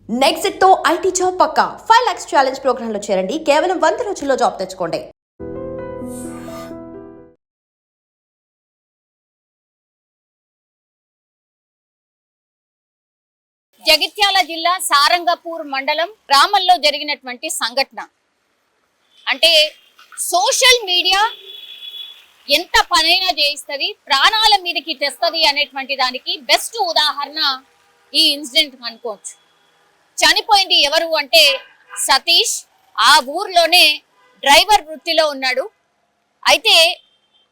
Next తో IT job పక్కా 5 lakhs challenge program లో చేరండి. కేవలం 100 రోజుల్లో జాబ్ తెచ్చుకోండి. జగిత్యాల జిల్లా సారంగపూర్ మండలం గ్రామంలో జరిగినటువంటి సంఘటన అంటే సోషల్ మీడియా ఎంత పనైనా చేయిస్తుంది, ప్రాణాల మీదకి తెస్తుంది అనేటువంటి దానికి బెస్ట్ ఉదాహరణ ఈ ఇన్సిడెంట్ అనుకోవచ్చు. చనిపోయింది ఎవరు అంటే సతీష్. ఆ ఊర్లోనే డ్రైవర్ వృత్తిలో ఉన్నాడు. అయితే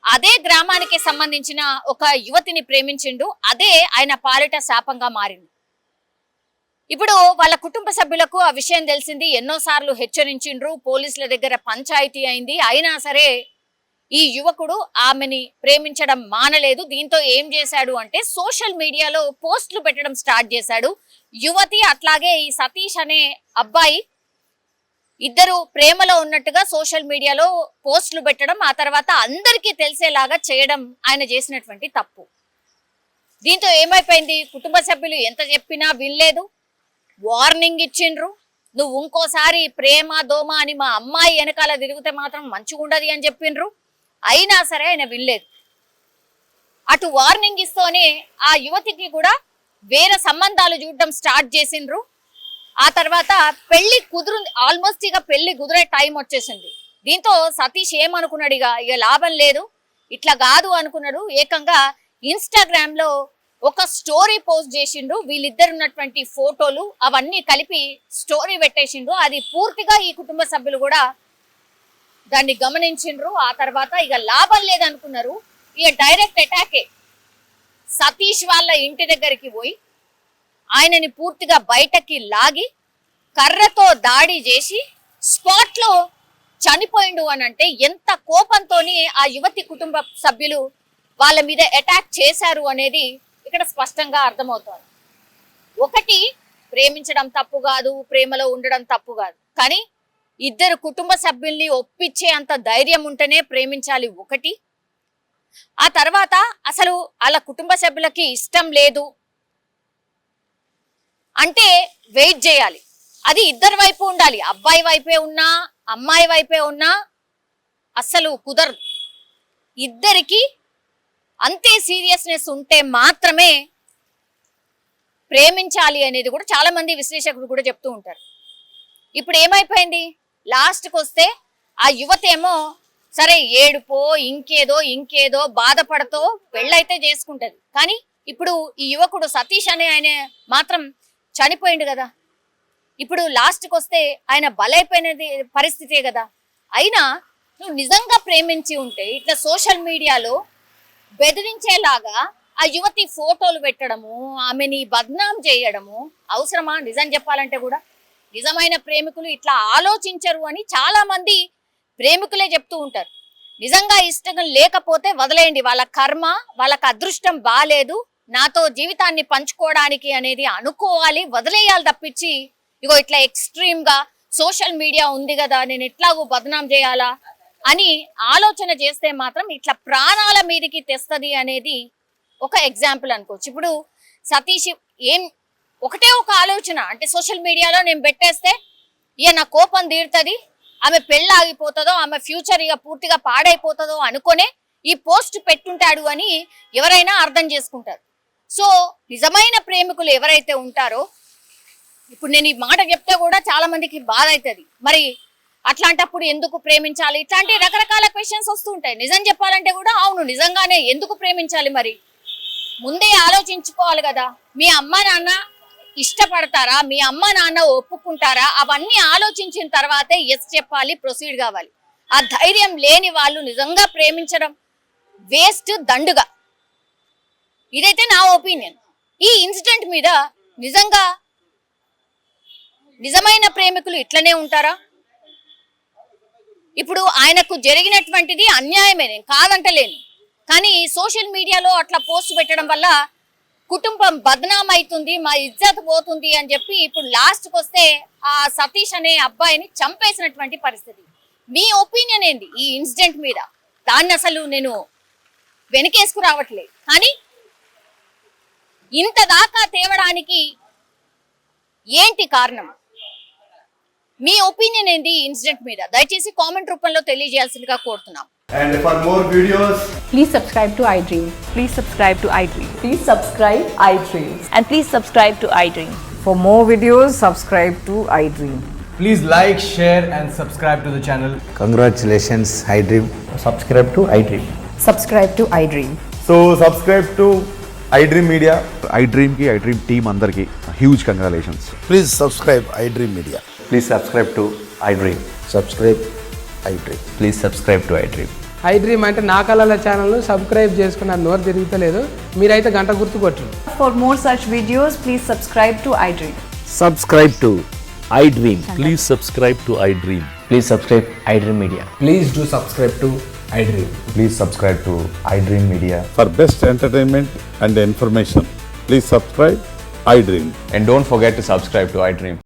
అదే గ్రామానికి సంబంధించిన ఒక యువతిని ప్రేమించిండు. అదే ఆయన పాలిట శాపంగా మారింది. ఇప్పుడు వాళ్ళ కుటుంబ సభ్యులకు ఆ విషయం తెలిసింది. ఎన్నోసార్లు హెచ్చరించిండ్రు, పోలీసుల దగ్గర పంచాయతీ అయింది. అయినా సరే ఈ యువకుడు ఆమెని ప్రేమించడం మానలేదు. దీంతో ఏం చేశాడు అంటే సోషల్ మీడియాలో పోస్టులు పెట్టడం స్టార్ట్ చేశాడు. యువతి అట్లాగే ఈ సతీష్ అనే అబ్బాయి ఇద్దరు ప్రేమలో ఉన్నట్టుగా సోషల్ మీడియాలో పోస్టులు పెట్టడం, ఆ తర్వాత అందరికీ తెలిసేలాగా చేయడం ఆయన చేసినటువంటి తప్పు. దీంతో ఏమైపోయింది, కుటుంబ సభ్యులు ఎంత చెప్పినా వినలేదు. వార్నింగ్ ఇచ్చిండ్రు, నువ్వు ఇంకోసారి ప్రేమ దోమ అని మా అమ్మాయి వెనకాల తిరిగితే మాత్రం మంచిగా ఉండదు అని చెప్పిండ్రు. అయినా సరే ఆయన వినలేదు. అటు వార్నింగ్ ఇస్తూనే ఆ యువతికి కూడా వేరే సంబంధాలు చూడడం స్టార్ట్ చేసిండ్రు. ఆ తర్వాత పెళ్లి ఆల్మోస్ట్ ఇక పెళ్లి కుదిరే టైం వచ్చేసింది. దీంతో సతీష్ ఏమనుకున్నాడు, ఇక లాభం లేదు, ఇట్లా కాదు అనుకున్నాడు. ఏకంగా ఇన్స్టాగ్రామ్ లో ఒక స్టోరీ పోస్ట్ చేసిండు. వీళ్ళిద్దరు ఉన్నటువంటి ఫోటోలు అవన్నీ కలిపి స్టోరీ పెట్టేసిండు. అది పూర్తిగా ఈ కుటుంబ సభ్యులు కూడా దాన్ని గమనించిండ్రు. ఆ తర్వాత ఇక లాభం లేదనుకున్నారు. ఇక డైరెక్ట్ అటాకే. సతీష్ వాళ్ళ ఇంటి దగ్గరికి పోయి ఆయనని పూర్తిగా బయటకి లాగి కర్రతో దాడి చేసి స్పాట్ లో చనిపోయిండు అని అంటే ఎంత కోపంతోని ఆ యువతి కుటుంబ సభ్యులు వాళ్ళ మీద అటాక్ చేశారు అనేది ఇక్కడ స్పష్టంగా అర్థమవుతోంది. ఒకటి, ప్రేమించడం తప్పు కాదు, ప్రేమలో ఉండడం తప్పు కాదు, కానీ ఇద్దరు కుటుంబ సభ్యుల్ని ఒప్పించే అంత ధైర్యం ఉంటేనే ప్రేమించాలి ఒకటి. ఆ తర్వాత అసలు వాళ్ళ కుటుంబ సభ్యులకి ఇష్టం లేదు అంటే వెయిట్ చేయాలి. అది ఇద్దరి వైపు ఉండాలి. అబ్బాయి వైపే ఉన్నా అమ్మాయి వైపే ఉన్నా అస్సలు కుదరదు. ఇద్దరికి అంతే సీరియస్నెస్ ఉంటే మాత్రమే ప్రేమించాలి అనేది కూడా చాలా మంది విశ్లేషకులు కూడా చెప్తూ ఉంటారు. ఇప్పుడు ఏమైపోయింది, లాస్ట్కి వస్తే ఆ యువతేమో సరే ఏడుపో ఇంకేదో బాధపడతో పెళ్ళైతే చేసుకుంటది. కానీ ఇప్పుడు ఈ యువకుడు సతీష్ అనే ఆయన మాత్రం చనిపోయిండు కదా. ఇప్పుడు లాస్ట్కి వస్తే ఆయన బలైపోయినది పరిస్థితే కదా. అయినా నువ్వు నిజంగా ప్రేమించి ఉంటే ఇట్లా సోషల్ మీడియాలో బెదిరించేలాగా ఆ యువతి ఫోటోలు పెట్టడము, ఆమెని బద్నాం చేయడము అవసరమా? నిజం చెప్పాలంటే కూడా నిజమైన ప్రేమికులు ఇట్లా ఆలోచించరు అని చాలా మంది ప్రేమికులే చెప్తూ ఉంటారు. నిజంగా ఇష్టం లేకపోతే వదిలేయండి, వాళ్ళ కర్మ, వాళ్ళకి అదృష్టం బాలేదు, నాతో జీవితాన్ని పంచుకోవడానికి అనేది అనుకోవాలి, వదిలేయాలి తప్పించి ఇగో ఇట్లా ఎక్స్ట్రీమ్ గా సోషల్ మీడియా ఉంది కదా నేను ఎట్లాగో బదనాం చేయాలా అని ఆలోచన చేస్తే మాత్రం ఇట్లా ప్రాణాల మీదకి తెస్తుంది అనేది ఒక ఎగ్జాంపుల్ అనుకోవచ్చు. ఇప్పుడు సతీష్ ఒకటే ఒక ఆలోచన, అంటే సోషల్ మీడియాలో నేను పెట్టేస్తే ఇక నా కోపం తీరుతుంది, ఆమె పెళ్ళి ఆగిపోతుందో, ఆమె ఫ్యూచర్ ఇక పూర్తిగా పాడైపోతుందో అనుకునే ఈ పోస్ట్ పెట్టుంటాడు అని ఎవరైనా అర్థం చేసుకుంటారు. సో నిజమైన ప్రేమికులు ఎవరైతే ఉంటారో, ఇప్పుడు నేను ఈ మాట చెప్తే కూడా చాలా మందికి బాధ అవుతుంది. మరి అట్లాంటప్పుడు ఎందుకు ప్రేమించాలి, ఇట్లాంటి రకరకాల క్వశ్చన్స్ వస్తూ ఉంటాయి. నిజం చెప్పాలంటే కూడా అవును నిజంగానే ఎందుకు ప్రేమించాలి, మరి ముందే ఆలోచించుకోవాలి కదా. మీ అమ్మ నాన్న ఇష్టపడతారా, మీ అమ్మ నాన్న ఒప్పుకుంటారా, అవన్నీ ఆలోచించిన తర్వాతే ఎస్ చెప్పాలి, ప్రొసీడ్ కావాలి. ఆ ధైర్యం లేని వాళ్ళు నిజంగా ప్రేమించడం వేస్ట్, దండుగా. ఇదైతే నా ఒపీనియన్. ఈ ఇన్సిడెంట్ మీద నిజమైన ప్రేమికులు ఇట్లనే ఉంటారా? ఇప్పుడు ఆయనకు జరిగినటువంటిది అన్యాయమే, నేను కాదంటలేను, కానీ సోషల్ మీడియాలో అట్లా పోస్ట్ పెట్టడం వల్ల కుటుంబం బద్నాం అవుతుంది, మా ఇజ్జత్ పోతుంది అని చెప్పి ఇప్పుడు లాస్ట్కి వస్తే ఆ సతీష్ అనే అబ్బాయిని చంపేసినటువంటి పరిస్థితి. మీ ఒపీనియన్ ఏంటి ఈ ఇన్సిడెంట్ మీద? దాన్ని అసలు నేను వెనకేసుకు రావట్లేదు, కానీ ఇంత దాకా తేవడానికి ఏంటి కారణం? మీ ఒపీనియన్ ఏంది ఈ ఇన్సిడెంట్ మీద? దయచేసి కామెంట్ రూపంలో తెలియజేయాల్సిందిగా కోరుతున్నాం. And for more videos, Please subscribe to iDream. Please subscribe to iDream. Please subscribe iDream. And please subscribe to iDream. For more videos, subscribe to iDream. Please like, share and subscribe to the channel. Congratulations, iDream. Subscribe to iDream. Subscribe to iDream. so subscribe to iDream Media. iDream ki iDream team andarki huge congratulations. Please subscribe iDream Media. Please subscribe to iDream. Subscribe iDream. Please subscribe to iDream. iDream అంటే నా కళల ఛానల్ను subscribe చేసుకున్న నోరు తిరుగుతలేదు, మీరైతే గంట గుర్తు కొట్టండి. For more such videos, please subscribe to iDream. Subscribe to iDream. Please subscribe to iDream. Please subscribe iDream Media. Please do subscribe to iDream. Please subscribe to iDream Media. For best entertainment and information, please subscribe iDream. And don't forget to subscribe to iDream.